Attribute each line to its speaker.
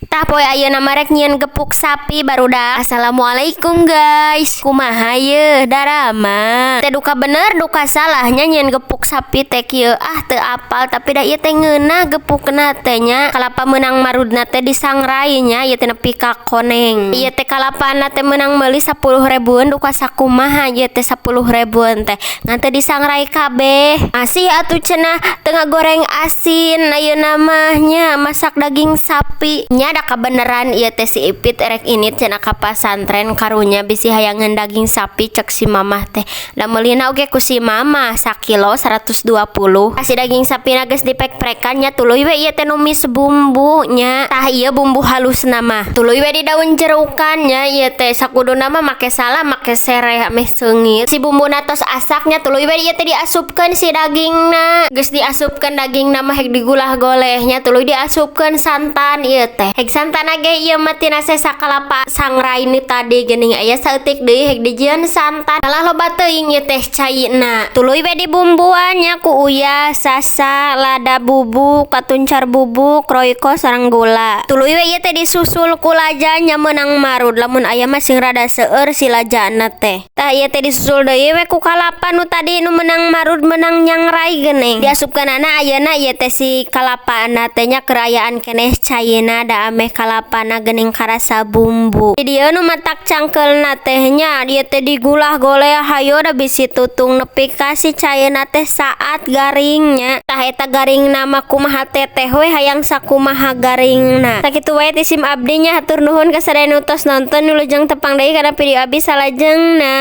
Speaker 1: Tah poe ayeuna mah rek nyieun gepuk sapi barudak. Assalamualaikum guys. Kumaha ye darama? Teh duka bener duka salahnya nyieun gepuk sapi teh kieu teu apal tapi da ieu teh ngeunah gepukna teh nya. Kalapa meunang marudna teh disangrai nya ieu teh nepi ka koneng. Ieu teh kalapana teh meunang meuli 10 ribuan duka sakumaha ieu teh 10 ribuan teh. Ngan teu disangrai kabeh. Masih atuh cenah teu ngagoreng asin ayeuna mah nya masak daging sapi. Nya da kabeneran ieu teh si Ipit erek ini cenah ka pasantren karunya bisi hayangan daging sapi cek si mamah teh. Da meulina oge ku si mamah sakilo 120. Kasih daging sapina geus dipek-pekan nya tuluy we ieu teh numis bumbu nya. Tah ieu bumbu halusna mah tuluy we di daun jerukan nya ieu teh sakuduna mah make salam make sereh ameh seungit. Si bumbuna tos asaknya tuluy we ieu teh diasupkeun si dagingna. Geus diasupkeun dagingna mah hek digulah golehnya tuluy diasupkeun santan ieu teh. Hek santana ge ieu mah tina sakalapa sangrai ni tadi geuning aya saeutik deui hek dijieun santan. Alah loba teuing ieu teh caina. Tuluy we dibumbuan nya ku uyah, sasa, lada bubuk, katuncar bubuk, royko sareng gula. Tuluy we ieu teh disusul ku lajanya meunang marud. Lamun aya mah sing rada seueur si lajana teh. Tah ieu teh disusul deui we ku kalapa nu tadi nu meunang marud meunang nyangrai geuning. Diasupkeunana ayeuna ieu teh si kalapana teh nya kerayaan keneh caina da ameh kalapana geuning karasa bumbu. Di dieu nu matak cangkeulna teh nya dieu teh digulah goleh hayo da bisi tutung nepi ka si caina teh saat garingnya. Tah eta garingna mah kumaha teteh we hayang sakumaha garingna. Sakitu wae ti sim abdi nya hatur nuhun ka sadaya nu tos nonton nu lujeng tepang deui kana video abdi salajengna.